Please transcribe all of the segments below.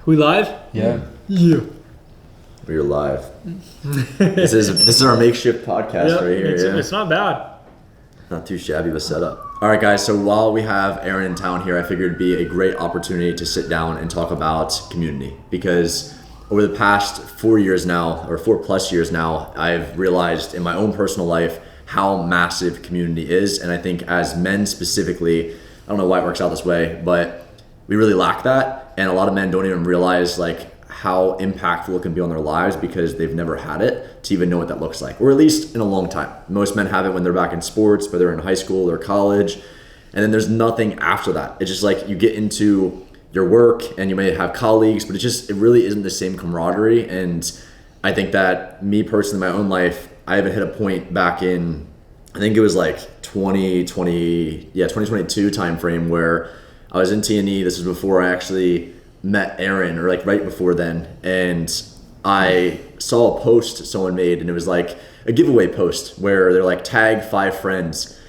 We live? Yeah. Yeah. We're live. This is our makeshift podcast right here. It's not bad. Not too shabby of a setup. All right, guys. So while we have Aaron in town here, I figured it'd be a great opportunity to sit down and talk about community, because over the past 4 years now, or 4+ years now, I've realized in my own personal life how massive community is. And I think as men specifically, I don't know why it works out this way, but we really lack that. And a lot of men don't even realize like how impactful it can be on their lives because they've never had it to even know what that looks like, or at least in a long time. Most men have it when they're back in sports, whether they're in high school or college, and then there's nothing after that. It's just like you get into your work and you may have colleagues, but it really isn't the same camaraderie. And I think that me personally, in my own life, I haven't hit a point back in, I think it was like 2022 timeframe where I was in T&E. This was before I actually met Aaron, or like right before then, and I saw a post someone made, and it was like a giveaway post where they're like, tag 5 friends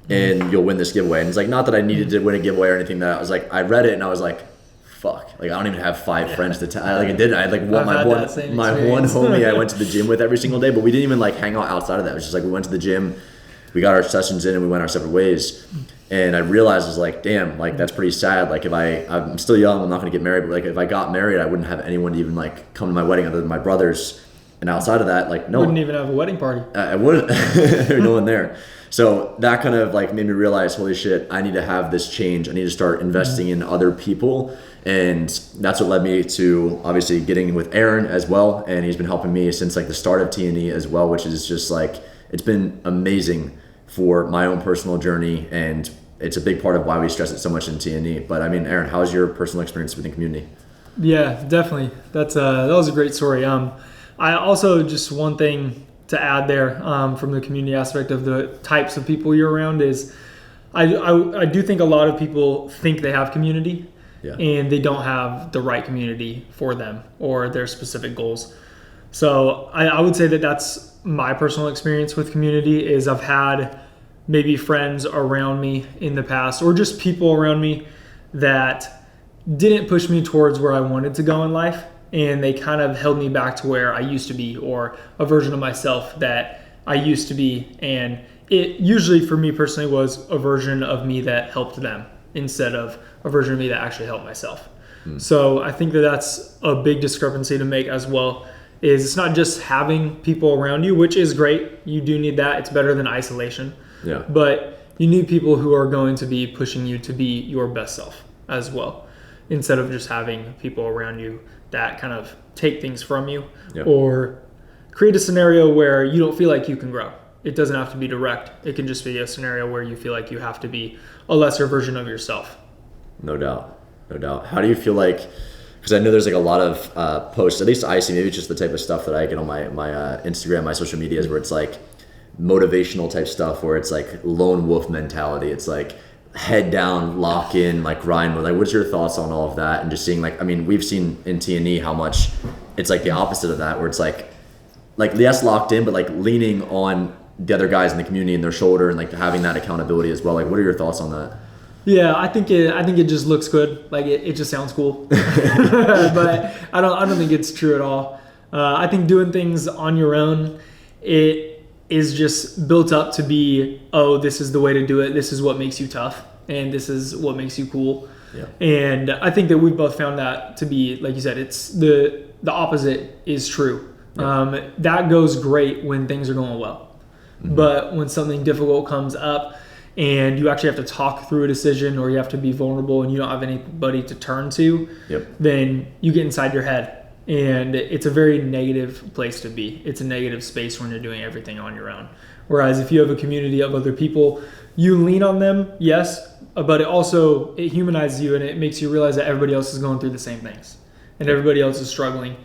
and you'll win this giveaway. And it's like, not that I needed to win a giveaway or anything, that I was like, I read it and I was like, fuck, like I don't even have 5 friends to tag. Like I didn't. I had like my one homie I went to the gym with every single day, but we didn't even like hang out outside of that. It was just like we went to the gym, we got our sessions in, and we went our separate ways. And I realized, I was like, damn, like that's pretty sad. Like if I'm still young, I'm not gonna get married, but like if I got married, I wouldn't have anyone to even like come to my wedding other than my brothers. And outside of that, like no, wouldn't even have a wedding party. I wouldn't. There's no one there. So that kind of like made me realize, holy shit, I need to have this change. I need to start investing in other people. And that's what led me to obviously getting with Aaron as well. And he's been helping me since like the start of T&E as well, which is just like, it's been amazing for my own personal journey. And it's a big part of why we stress it so much in T&E. But I mean, Aaron, how's your personal experience within community? Yeah, definitely. That was a great story. I also, just one thing to add there from the community aspect of the types of people you're around is I do think a lot of people think they have community, and they don't have the right community for them or their specific goals. So I would say that that's my personal experience with community. Is I've had maybe friends around me in the past, or just people around me that didn't push me towards where I wanted to go in life, and they kind of held me back to where I used to be, or a version of myself that I used to be. And it usually for me personally was a version of me that helped them instead of a version of me that actually helped myself. So I think that that's a big discrepancy to make as well. Is it's not just having people around you, which is great. You do need that. It's better than isolation. Yeah. But you need people who are going to be pushing you to be your best self as well, instead of just having people around you that kind of take things from you, or create a scenario where you don't feel like you can grow. It doesn't have to be direct. It can just be a scenario where you feel like you have to be a lesser version of yourself. No doubt. How do you feel like, because I know there's like a lot of posts, at least I see, maybe it's just the type of stuff that I get on my Instagram, my social medias, where it's like motivational type stuff, where it's like lone wolf mentality. It's like head down, lock in, like grind mode. Like what's your thoughts on all of that? And just seeing like, I mean, we've seen in T&E how much it's like the opposite of that, where it's like yes, locked in, but like leaning on the other guys in the community and their shoulder, and like having that accountability as well. Like what are your thoughts on that? Yeah, I think it just looks good. Like it just sounds cool, but I don't think it's true at all. I think doing things on your own, it is just built up to be, oh, this is the way to do it. This is what makes you tough, and this is what makes you cool. Yeah. And I think that we've both found that to be, like you said, it's the opposite is true. Yeah. That goes great when things are going well, but when something difficult comes up, and you actually have to talk through a decision, or you have to be vulnerable, and you don't have anybody to turn to, then you get inside your head. And it's a very negative place to be. It's a negative space when you're doing everything on your own. Whereas if you have a community of other people, you lean on them, yes, but it humanizes you, and it makes you realize that everybody else is going through the same things, and everybody else is struggling.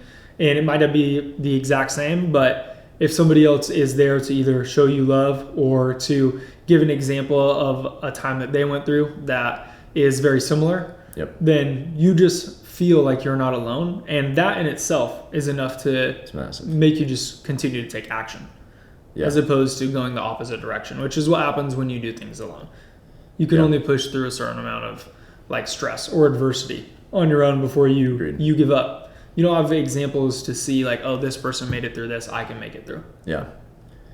And it might not be the exact same, but if somebody else is there to either show you love or to give an example of a time that they went through that is very similar, then you just feel like you're not alone. And that in itself is enough to make you just continue to take action, as opposed to going the opposite direction, which is what happens when you do things alone. You can only push through a certain amount of like stress or adversity on your own before Agreed. you give up. You don't have examples to see like, oh, this person made it through this, I can make it through. Yeah.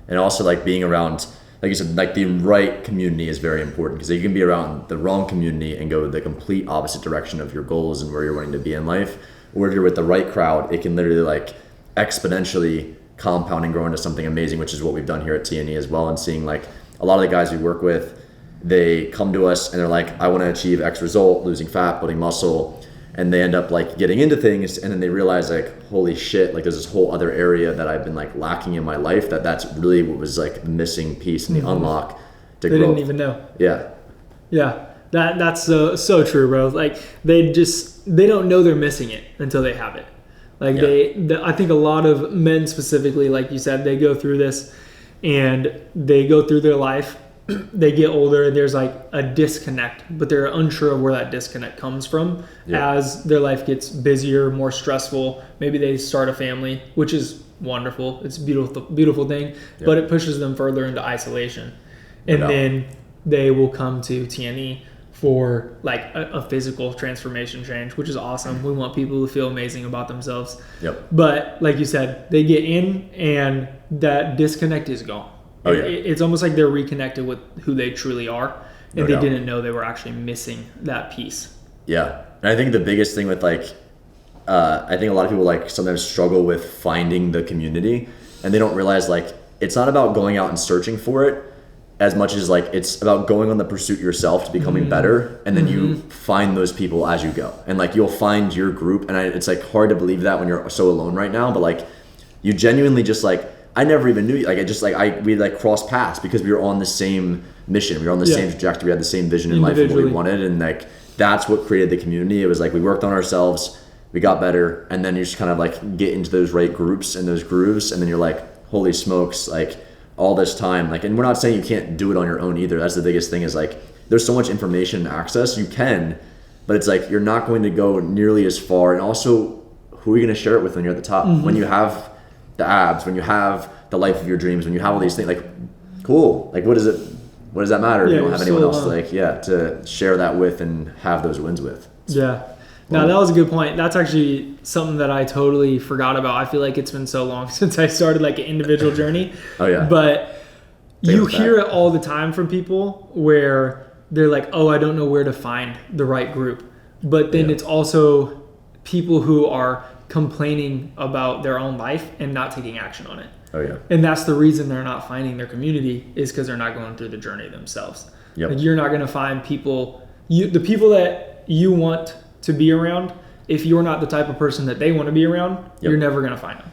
And also like being around, like you said, like the right community is very important, because you can be around the wrong community and go the complete opposite direction of your goals and where you're wanting to be in life. Or if you're with the right crowd, it can literally like exponentially compound and grow into something amazing, which is what we've done here at TNE as well. And seeing like a lot of the guys we work with, they come to us and they're like, I want to achieve X result, losing fat, building muscle. And they end up like getting into things, and then they realize like, holy shit, like there's this whole other area that I've been like lacking in my life, that's really what was like the missing piece in the unlock to They grow. didn't even know. Yeah. Yeah. That's so true, bro. Like they don't know they're missing it until they have it. Like I think a lot of men specifically, like you said, they go through this and they go through their life, they get older, and there's like a disconnect, but they're unsure of where that disconnect comes from as their life gets busier, more stressful. Maybe they start a family, which is wonderful. It's a beautiful thing, but it pushes them further into isolation. And then they will come to TNE for like a physical transformation change, which is awesome. We want people to feel amazing about themselves. Yep. But like you said, they get in and that disconnect is gone. Oh, yeah. It's almost like they're reconnected with who they truly are, and they didn't know they were actually missing that piece. Yeah. And I think the biggest thing with like, I think a lot of people like sometimes struggle with finding the community, and they don't realize like it's not about going out and searching for it as much as like it's about going on the pursuit yourself to becoming better, and then you find those people as you go, and like you'll find your group. And it's like hard to believe that when you're so alone right now, but like you genuinely just like, I never even knew you. Like we like crossed paths because we were on the same mission, we were on the same trajectory, we had the same vision in life and what we wanted, and like that's what created the community. It was like we worked on ourselves, we got better, and then you just kind of like get into those right groups and those grooves, and then you're like, holy smokes, like all this time, like, and we're not saying you can't do it on your own either. That's the biggest thing, is like there's so much information and access, you can, but it's like you're not going to go nearly as far. And also, who are you going to share it with when you're at the top? When you have the abs, when you have the life of your dreams, when you have all these things, like cool, like what does that matter if you don't have anyone else to share that with and have those wins with? Now that was a good point. That's actually something that I totally forgot about. I feel like it's been so long since I started like an individual journey. But you hear it all the time from people where they're like, oh, I don't know where to find the right group. But then it's also people who are complaining about their own life and not taking action on it. And that's the reason they're not finding their community, is because they're not going through the journey themselves. Like you're not going to find people, the people that you want to be around, if you're not the type of person that they want to be around, you're never going to find them.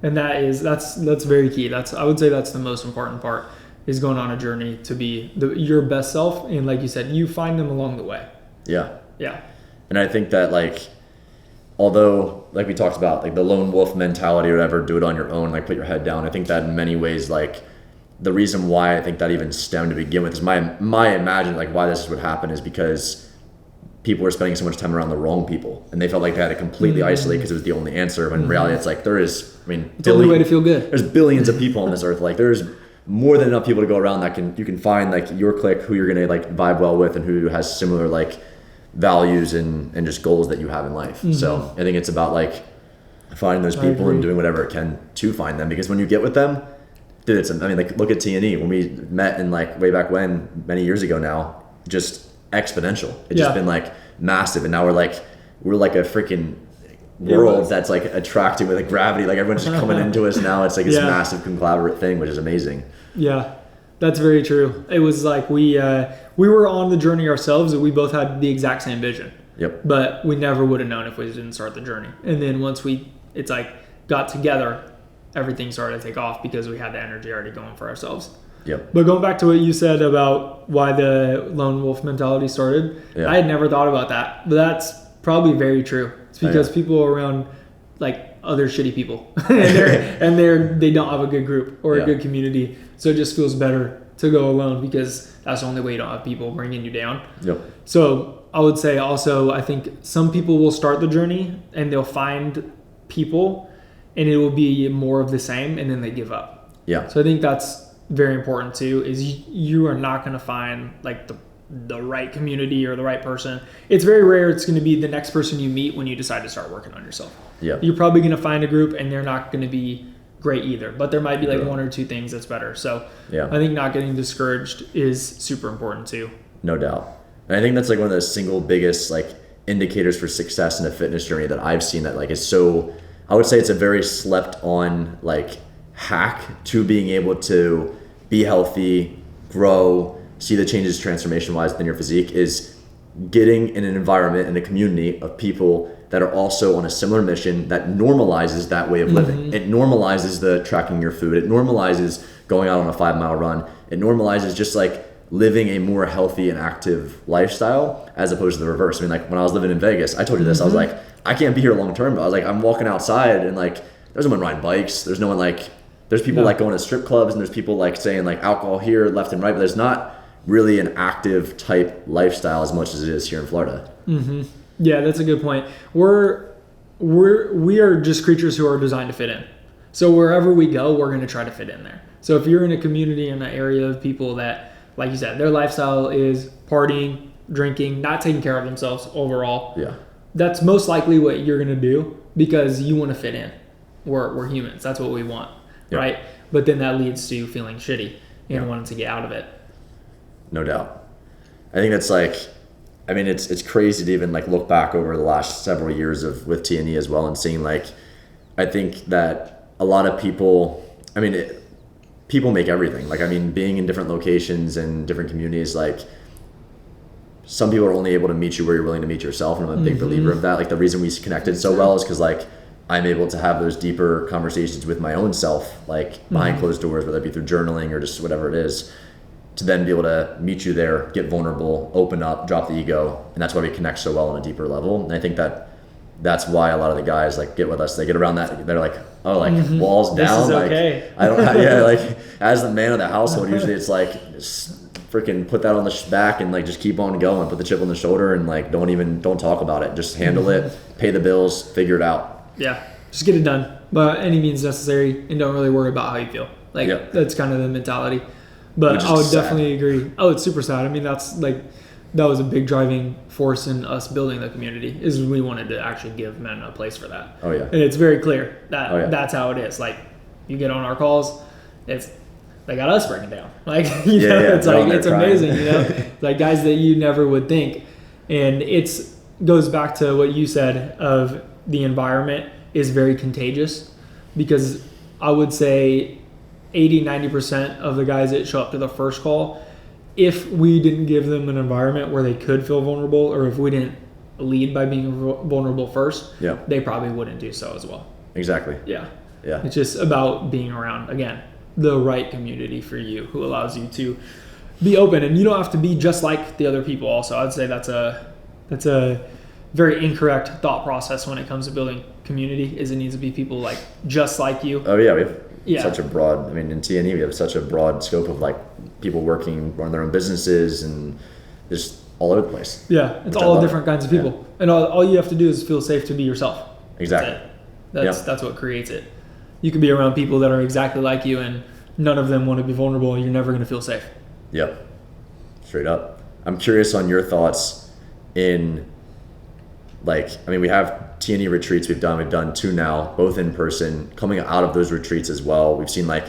And that's very key. I would say that's the most important part, is going on a journey to be your best self. And like you said, you find them along the way. Yeah. And I think that like, although like we talked about like the lone wolf mentality or whatever, do it on your own, like put your head down, I think that in many ways, like the reason why I think that even stemmed to begin with is my imagine like why this would happen is because people were spending so much time around the wrong people, and they felt like they had to completely isolate because it was the only answer. When in reality, it's like it's the only way to feel good. There's billions of people on this earth. Like there's more than enough people to go around that you can find like your clique, who you're gonna like vibe well with, and who has similar like values and just goals that you have in life. So I think it's about like finding those people and doing whatever it can to find them, because when you get with them, dude, like look at TNE when we met in like way back when, many years ago now, just exponential. It's just been like massive, and now we're like a freaking world that's like attracting with like gravity. Like everyone's just coming into us now. It's like this massive conglomerate thing, which is amazing. Yeah, that's very true. It was like we were on the journey ourselves, and we both had the exact same vision. But we never would have known if we didn't start the journey. And then once it's like got together, everything started to take off because we had the energy already going for ourselves. But going back to what you said about why the lone wolf mentality started, I had never thought about that, but that's probably very true. It's because people are around like other shitty people and they don't have a good group or a good community. So it just feels better to go alone, because that's the only way you don't have people bringing you down. So I would say also, I think some people will start the journey and they'll find people and it will be more of the same, and then they give up. So I think that's very important too, is you are not going to find like the right community or the right person. It's very rare it's going to be the next person you meet when you decide to start working on yourself. Yeah. You're probably going to find a group and they're not going to be great either, but there might be like Yeah. one or two things that's better. So Yeah. I think not getting discouraged is super important too. No doubt. And I think that's like one of the single biggest like indicators for success in a fitness journey that I've seen that like is so, I would say it's a very slept on like hack to being able to be healthy, grow, see the changes transformation wise in your physique is getting in an environment and a community of people that are also on a similar mission that normalizes that way of living. It normalizes the tracking your food. It normalizes going out on a 5-mile run. It normalizes just like living a more healthy and active lifestyle as opposed to the reverse. I mean, like when I was living in Vegas, I told you this, I was like, I can't be here long term, but I was like, I'm walking outside and like, there's no one riding bikes. There's no one like, there's people like going to strip clubs and there's people like saying like alcohol here, left and right, but there's not really an active type lifestyle as much as it is here in Florida. Yeah, that's a good point. We are just creatures who are designed to fit in. So wherever we go, we're going to try to fit in there. So if you're in a community, in an area of people that, like you said, their lifestyle is partying, drinking, not taking care of themselves overall. Yeah. That's most likely what you're going to do because you want to fit in. We're humans. That's what we want, right? But then that leads to feeling shitty and wanting to get out of it. No doubt. I think that's like, I mean, it's crazy to even like look back over the last several years with T&E as well and seeing like, I think that a lot of people, I mean, people make everything. Like, I mean, being in different locations and different communities, like some people are only able to meet you where you're willing to meet yourself. And I'm a big believer of that. Like the reason we connected so well is because like I'm able to have those deeper conversations with my own self, like behind closed doors, whether it be through journaling or just whatever it is, to then be able to meet you there, get vulnerable, open up, drop the ego. And that's why we connect so well on a deeper level. And I think that's why a lot of the guys like get with us. They get around that. They're like, oh, like walls down. This is like okay. I don't, yeah, like as the man of the household, usually it's like freaking put that on the back and like just keep on going, put the chip on the shoulder and like don't talk about it. Just handle it, pay the bills, figure it out. Yeah, just get it done by any means necessary and don't really worry about how you feel. Like that's kind of the mentality. But I would definitely agree. Oh, it's super sad. I mean, that was a big driving force in us building the community is we wanted to actually give men a place for that. Oh yeah. And it's very clear that that's how it is. Like you get on our calls, they got us breaking down. Like, it's like, it's amazing, like guys that you never would think. And goes back to what you said of the environment is very contagious because I would say 80-90% of the guys that show up to the first call, if we didn't give them an environment where they could feel vulnerable or if we didn't lead by being vulnerable first, they probably wouldn't do so as well. Exactly. Yeah. Yeah. It's just about being around, again, the right community for you who allows you to be open. And you don't have to be just like the other people also. I'd say that's a very incorrect thought process when it comes to building community is it needs to be people like just like you. Oh yeah, we have such a broad, I mean in T&E we have such a broad scope of like people working on their own businesses and just all over the place. Yeah, it's all different kinds of people. And all you have to do is feel safe to be yourself. Exactly. That's what creates it. You can be around people that are exactly like you and none of them want to be vulnerable and you're never going to feel safe. Yep. Straight up. I'm curious on your thoughts in like, I mean, we have T&E retreats we've done 2 now, both in person, coming out of those retreats as well. We've seen like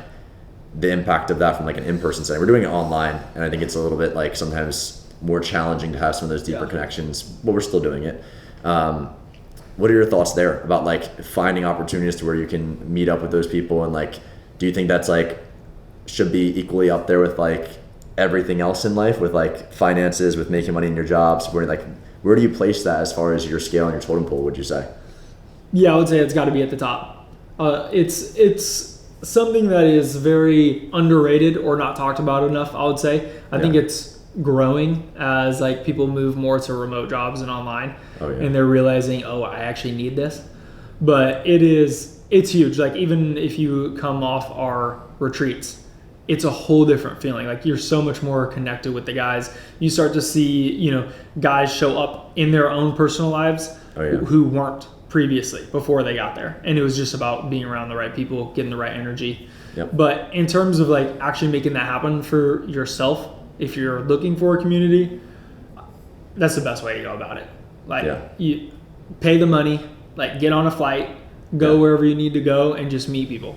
the impact of that from like an in-person setting. We're doing it online and I think it's a little bit like sometimes more challenging to have some of those deeper connections, but we're still doing it. What are your thoughts there about like finding opportunities to where you can meet up with those people and like, do you think that's like should be equally up there with like everything else in life with like finances, with making money in your jobs, where do you place that as far as your scale and your totem pole, would you say? Yeah, I would say it's got to be at the top. It's something that is very underrated or not talked about enough, I would say. I think it's growing as like people move more to remote jobs and online and they're realizing, I actually need this. But it's huge. Like even if you come off our retreats, it's a whole different feeling. Like you're so much more connected with the guys. You start to see, guys show up in their own personal lives who weren't previously before they got there. And it was just about being around the right people, getting the right energy. Yep. But in terms of like actually making that happen for yourself, if you're looking for a community, that's the best way to go about it. Like Yeah. you pay the money, like get on a flight, go Yeah. wherever you need to go, and just meet people.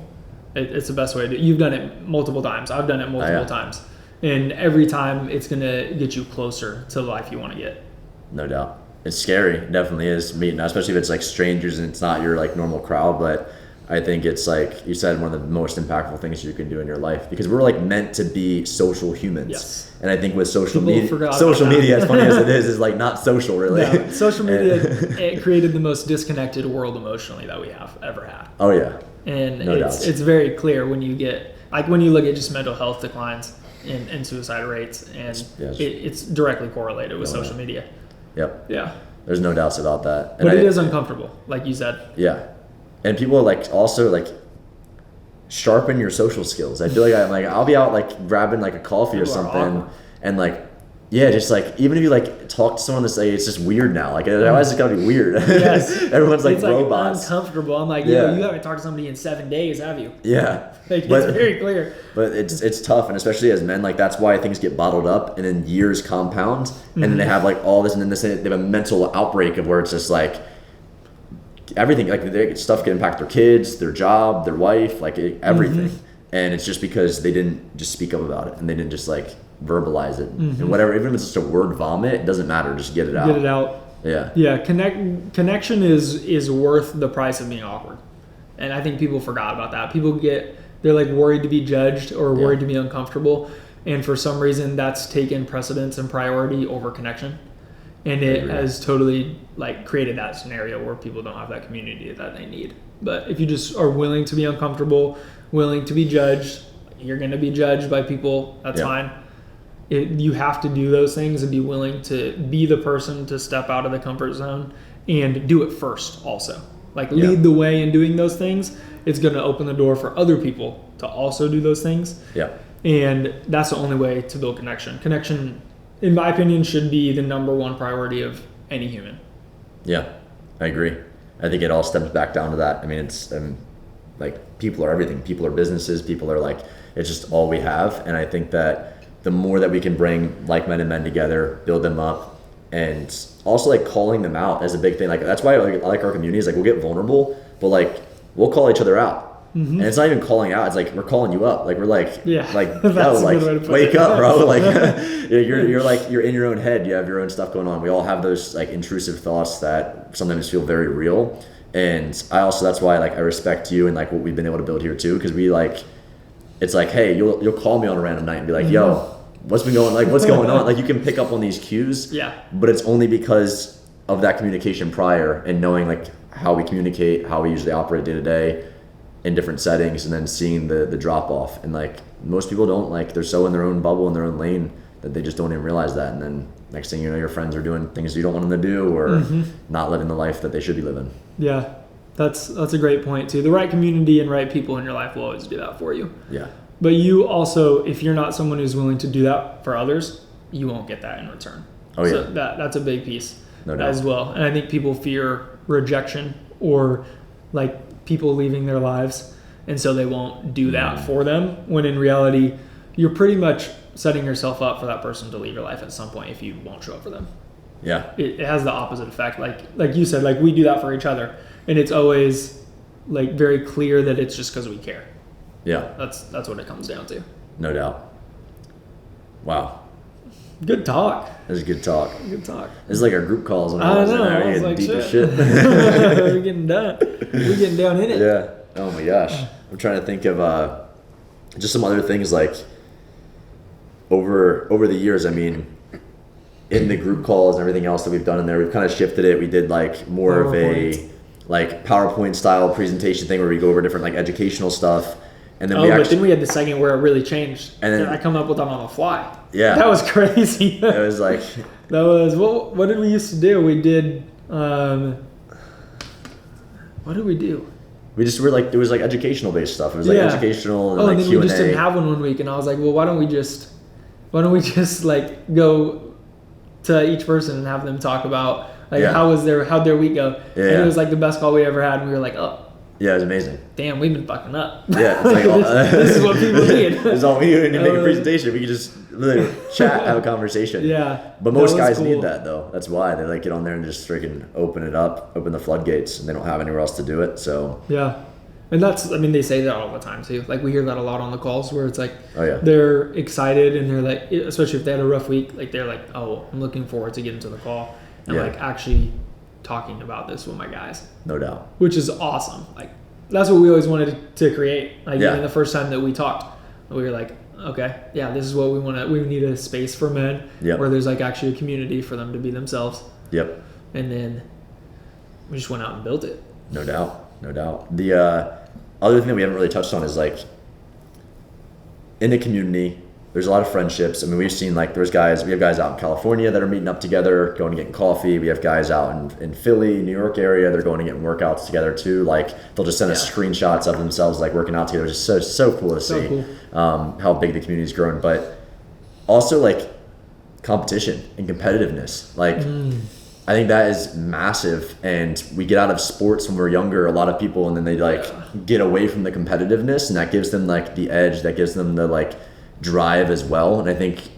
It's the best way to do it. You've done it multiple times. I've done it multiple times. And every time it's going to get you closer to the life you want to get. No doubt. It's scary. It definitely is meeting, especially if it's like strangers and it's not your like normal crowd. But I think it's like you said, one of the most impactful things you can do in your life, because we're like meant to be social humans. Yes. And I think with social People media, forgot social about that. media, as funny as it is like not social really. No, social media, it created the most disconnected world emotionally that we have ever had. Oh yeah. And No it's doubts. it's very clear when you get, like when you look at just mental health declines and suicide rates, and Yes. it's directly correlated with Oh, social yeah. media. Yep. Yeah. There's no doubts about that. But it is uncomfortable, like you said. Yeah. And people like also like sharpen your social skills. I feel like I'll be out like grabbing like a coffee or People are something, awkward. and like yeah, just like even if you like talk to someone that's like it's just weird now. Like otherwise it's gotta be weird. Yes. Everyone's like It's robots. uncomfortable. I'm like, Yeah. you haven't talked to somebody in 7 days, have you? Yeah. Like, But- it's very clear. But it's tough, and especially as men, like that's why things get bottled up, and then years compound, and then they have like all this, and then they have a mental outbreak of where it's just like everything, like stuff can impact their kids, their job, their wife, like everything, and it's just because they didn't just speak up about it, and they didn't just like verbalize it, and whatever, even if it's just a word vomit, it doesn't matter, just get it out. Get it out. Yeah. Yeah, connection is worth the price of being awkward. And I think people forgot about that. They're like worried to be judged or worried to be uncomfortable. And for some reason that's taken precedence and priority over connection. And it has totally like created that scenario where people don't have that community that they need. But if you just are willing to be uncomfortable, willing to be judged, you're going to be judged by people. That's Yeah. fine. You have to do those things and be willing to be the person to step out of the comfort zone and do it first also. Like lead the way in doing those things. It's going to open the door for other people to also do those things. Yeah. And that's the only way to build connection. Connection, in my opinion, should be the number one priority of any human. Yeah, I agree. I think it all stems back down to that. I mean, it's like people are everything. People are businesses. People are like, it's just all we have. And I think that the more that we can bring like-minded men together, build them up, and also like calling them out as a big thing. Like that's why I like our community is like we'll get vulnerable, but like we'll call each other out. And it's not even calling out. It's like we're calling you up. Like we're like, like, That's yo, a like good way to put wake it. up, bro. Like you're like you're in your own head. You have your own stuff going on. We all have those like intrusive thoughts that sometimes feel very real. And I also that's why like I respect you and like what we've been able to build here too, because we like it's like hey you'll call me on a random night and be like yo what's been going what's going on, like you can pick up on these cues. But it's only because of that communication prior and knowing like how we communicate, how we usually operate day to day in different settings, and then seeing the drop off. And like most people don't, like they're so in their own bubble, in their own lane, that they just don't even realize that. And then next thing you know, your friends are doing things you don't want them to do, or not living the life that they should be living. Yeah, that's a great point too. The right community and right people in your life will always do that for you. Yeah. But you also, if you're not someone who's willing to do that for others, you won't get that in return. Oh, so yeah. that's a big piece No doubt. as well. And I think people fear rejection or like people leaving their lives, and so they won't do that for them, when in reality you're pretty much setting yourself up for that person to leave your life at some point if you won't show up for them. Yeah. It has the opposite effect. Like you said, like we do that for each other, and it's always like very clear that it's just because we care. Yeah. That's what it comes down to. No doubt. Wow. Good talk. That was a good talk. Good talk. This is like our group calls. When I was in know. there. I was Getting like, deep as shit. shit. We're getting done. We're getting down in it. Yeah. Oh my gosh. I'm trying to think of just some other things like over the years. I mean, in the group calls and everything else that we've done in there, we've kind of shifted it. We did like more of a like PowerPoint style presentation thing where we go over different like educational stuff. And then but then we had the second where it really changed. And then I come up with them on the fly. Yeah. That was crazy. it was like That was what did we used to do? We did what did we do? we just were like it was like educational based stuff. It was like educational and like and then Q&A. we just didn't have one week, and I was like, well, why don't we just like go to each person and have them talk about like how'd their week go? Yeah. And it was like the best call we ever had, and we were like, oh, Yeah, it was amazing. Damn, we've been fucking up. Yeah, it's like this is what people need. This is all we do when you make a presentation. We can just literally chat, have a conversation. Yeah. But most that was guys cool. need that though. That's why they like get on there and just freaking open it up, open the floodgates, and they don't have anywhere else to do it. So Yeah. And that's, I mean, they say that all the time too. Like we hear that a lot on the calls where it's like, oh yeah, they're excited and they're like, especially if they had a rough week, like they're like, oh, I'm looking forward to getting to the call and Yeah. like actually talking about this with my guys, no doubt. which is awesome. Like that's what we always wanted to create. Like Yeah. even the first time that we talked, we were like, okay, yeah, this is what we want to, we need a space for men Yep. where there's like actually a community for them to be themselves. Yep, And then we just went out and built it. no doubt, no doubt. The other thing that we haven't really touched on is like in the community, there's a lot of friendships. I mean, we've seen like we have guys out in California that are meeting up together, going and getting coffee. We have guys out in Philly, New York area. They're going and getting workouts together too. Like they'll just send us screenshots of themselves like working out together. It's just so cool to see cool. How big the community's grown. But also like competition and competitiveness. Like I think that is massive. And we get out of sports when we're younger, a lot of people, and then they like get away from the competitiveness, and that gives them like the edge, that gives them the like drive as well. And I think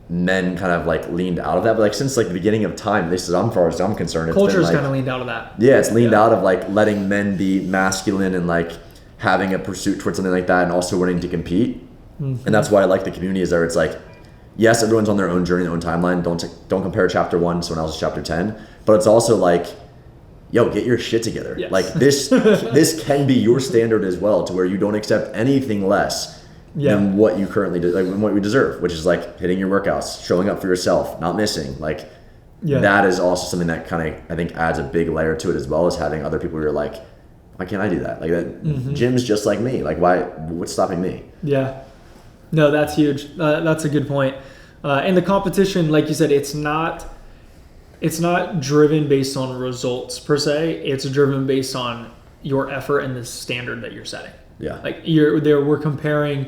men kind of like leaned out of that, but like since like the beginning of time, at least as far as I'm concerned, it's Culture's been, like, kind of leaned out of that. yeah, it's leaned out of like letting men be masculine and like having a pursuit towards something like that, and also wanting to compete. And that's why I like the community, is there it's like, yes, everyone's on their own journey, their own timeline. Don't compare chapter 1 to someone else's chapter 10, but it's also like, yo, get your shit together. Yes. Like this can be your standard as well, to where you don't accept anything less than what you currently do, like what you deserve, which is like hitting your workouts, showing up for yourself, not missing. Like that is also something that kind of I think adds a big layer to it, as well as having other people who are like, why can't I do that? Like that Jim's just like me. Like what's stopping me? Yeah. No, that's huge. That's a good point. And the competition, like you said, it's not driven based on results per se. It's driven based on your effort and the standard that you're setting. Yeah. Like we're comparing,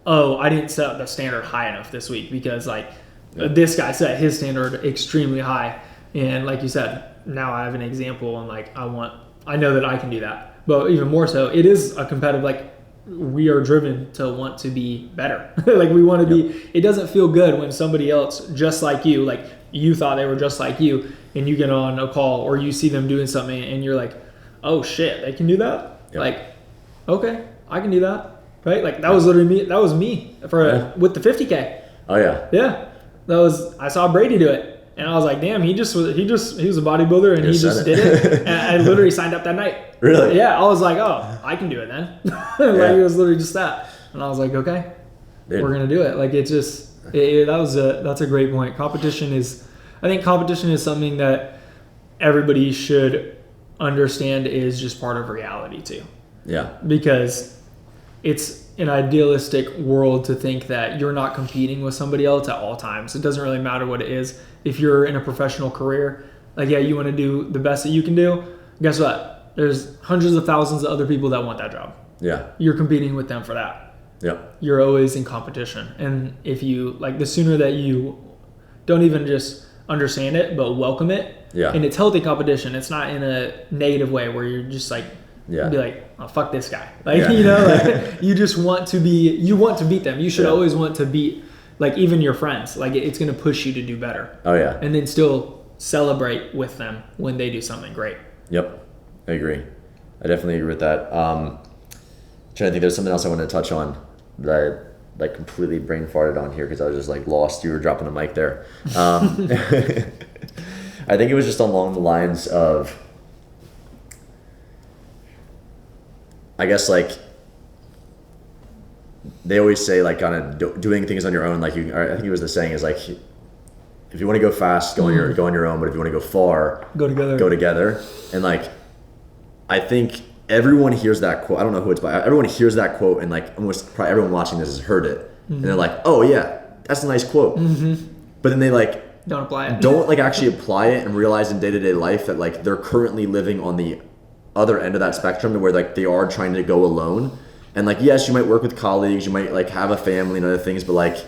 oh, I didn't set the standard high enough this week because like this guy set his standard extremely high. And like you said, now I have an example and like I know that I can do that. But even more so, it is a competitive, like we are driven to want to be better. Like we want to be, it doesn't feel good when somebody else just like you, like you thought they were just like you, and you get on a call or you see them doing something and you're like, oh shit, they can do that? Yep. Like, okay, I can do that. Right? Like that was literally me. That was me with the 50K. Oh yeah. Yeah. I saw Brady do it. And I was like, damn, he was a bodybuilder and he just did it. And I literally signed up that night. Really? Yeah. I was like, oh, I can do it then. Like it was literally just that. And I was like, okay, Dude. we're going to do it. Like that's a great point. I think competition is something that everybody should understand is just part of reality too. Yeah. Because it's an idealistic world to think that you're not competing with somebody else at all times. It doesn't really matter what it is. If you're in a professional career, like, yeah, you want to do the best that you can do. Guess what? There's hundreds of thousands of other people that want that job. Yeah. You're competing with them for that. Yep. You're always in competition. And if you, like, the sooner that you don't even just understand it, but welcome it. Yeah. And it's healthy competition. It's not in a negative way where you're just like, be like, oh, fuck this guy. Like, you know, like, you just want to beat them. You should always want to beat, like, even your friends. Like, it's going to push you to do better. Oh yeah. And then still celebrate with them when they do something great. Yep. I agree. I definitely agree with that. Trying to think, there's something else I wanted to touch on that I like completely brain farted on here because I was just like lost. You were dropping the mic there. I think it was just along the lines of, I guess, like, they always say, like, kind of doing things on your own. Like, I think it was the saying is like, if you want to go fast, go on your own. But if you want to go far, go together. And like, I think everyone hears that quote. I don't know who it's by. Everyone hears that quote, and like almost probably everyone watching this has heard it, and they're like, oh yeah, that's a nice quote. But then they like don't apply it. Don't like actually apply it and realize in day-to-day life that like they're currently living on the other end of that spectrum, to where like they are trying to go alone. And like, yes, you might work with colleagues, you might like have a family and other things, but like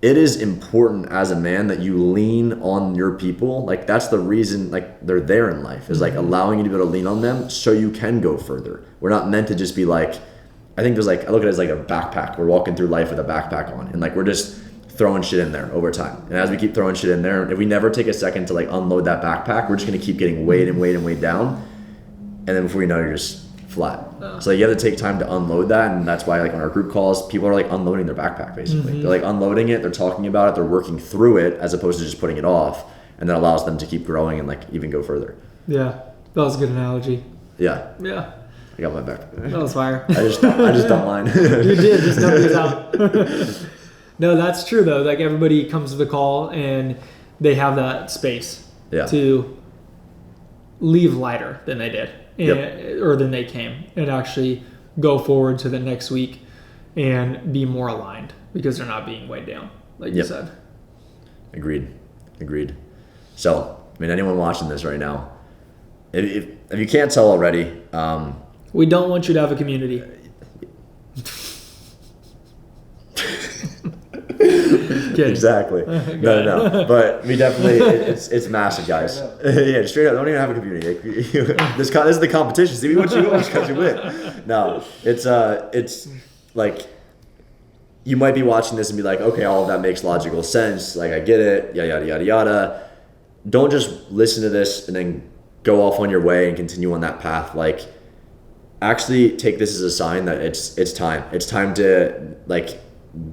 it is important as a man that you lean on your people. Like that's the reason like they're there in life is like allowing you to be able to lean on them so you can go further. We're not meant to just be like, I think there's like, I look at it as like a backpack. We're walking through life with a backpack on and like we're just throwing shit in there over time. And as we keep throwing shit in there, if we never take a second to like unload that backpack, we're just gonna keep getting weighed and weighed and weighed down. And then before you know it, you're just flat. So you have to take time to unload that, and that's why like on our group calls, people are like unloading their backpack basically. They're like unloading it, they're talking about it, they're working through it as opposed to just putting it off, and that allows them to keep growing and like even go further. Yeah, that was a good analogy. Yeah. Yeah. I got my backpack. That was fire. I just dumped mine. You did, just dump these out. No, that's true though. Like everybody comes to the call and they have that space to leave lighter than they did. Or than they came, and actually go forward to the next week and be more aligned because they're not being weighed down, like you said. Agreed. So, I mean, anyone watching this right now, if you can't tell already, we don't want you to have a community. Exactly. No. But we definitely, it's massive, guys. Yeah, straight up, don't even have a community. This is the competition. See what you want because you win. No, it's like you might be watching this and be like, okay, all of that makes logical sense. Like I get it. Yada yada yada. Don't just listen to this and then go off on your way and continue on that path. Like actually take this as a sign that it's time. It's time to like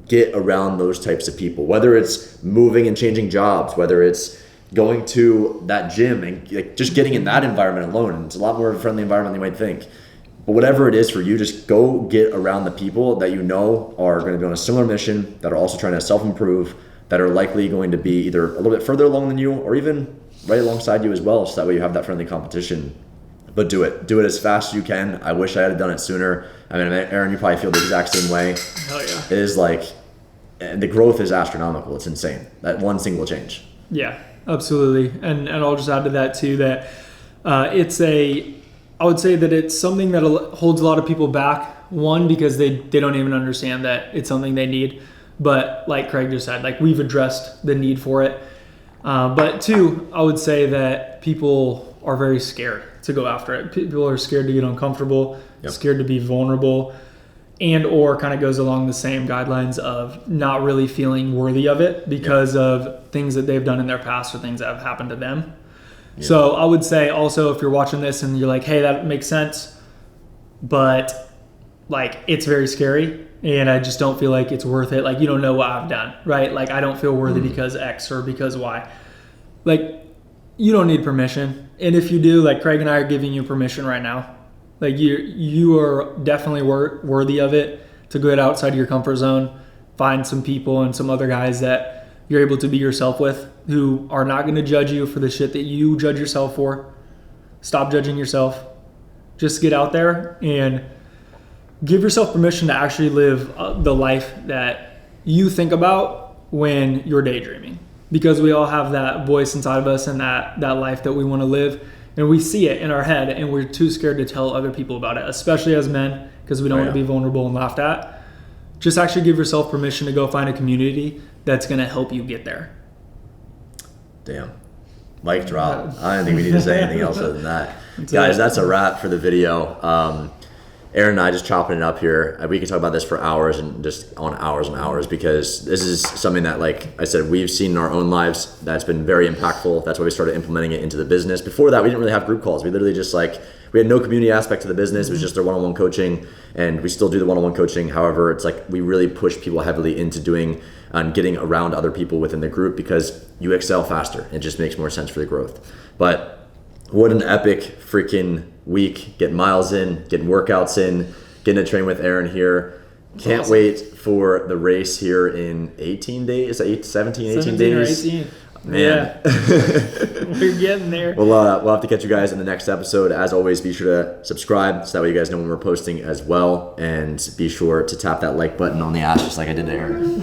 get around those types of people, whether it's moving and changing jobs, whether it's going to that gym and like, just getting in that environment alone. And it's a lot more of a friendly environment than you might think. But whatever it is for you, just go get around the people that you know are going to be on a similar mission, that are also trying to self-improve, that are likely going to be either a little bit further along than you or even right alongside you as well. So that way you have that friendly competition. But do it as fast as you can. I wish I had done it sooner. I mean, Aaron, you probably feel the exact same way. Hell yeah. It is like, and the growth is astronomical. It's insane. That one single change. Yeah, absolutely. And I'll just add to that too, that I would say that it's something that holds a lot of people back. One, because they don't even understand that it's something they need. But like Craig just said, like we've addressed the need for it. But two, I would say that people are very scared to go after it. People are scared to get uncomfortable, scared to be vulnerable, and or kind of goes along the same guidelines of not really feeling worthy of it because of things that they've done in their past or things that have happened to them. Yeah. So I would say also if you're watching this and you're like, hey, that makes sense, but like it's very scary and I just don't feel like it's worth it. Like you don't know what I've done, right? Like I don't feel worthy because X or because Y. Like you don't need permission. And if you do, like Craig and I are giving you permission right now. Like you are definitely worthy of it to get outside your comfort zone, find some people and some other guys that you're able to be yourself with who are not going to judge you for the shit that you judge yourself for. Stop judging yourself. Just get out there and give yourself permission to actually live the life that you think about when you're daydreaming. Because we all have that voice inside of us and that life that we want to live. And we see it in our head and we're too scared to tell other people about it, especially as men, because we don't want to be vulnerable and laughed at. Just actually give yourself permission to go find a community that's going to help you get there. Damn. Mic drop. I don't think we need to say anything else other than that. Guys, that's a wrap for the video. Aaron and I just chopping it up here. We could talk about this for hours and just on hours and hours because this is something that, like I said, we've seen in our own lives that's been very impactful. That's why we started implementing it into the business. Before that, we didn't really have group calls. We literally just we had no community aspect to the business. It was just their one-on-one coaching, and we still do the one-on-one coaching. However, it's like we really push people heavily into doing and getting around other people within the group because you excel faster. It just makes more sense for the growth. But what an epic freaking week. Getting miles in, getting workouts in, getting to train with Aaron here. Can't wait for the race here in 18 days, 17 days. 18. Man. Yeah. We're getting there. We'll have to catch you guys in the next episode. As always, be sure to subscribe so that way you guys know when we're posting as well. And be sure to tap that like button on the ass just like I did to Aaron.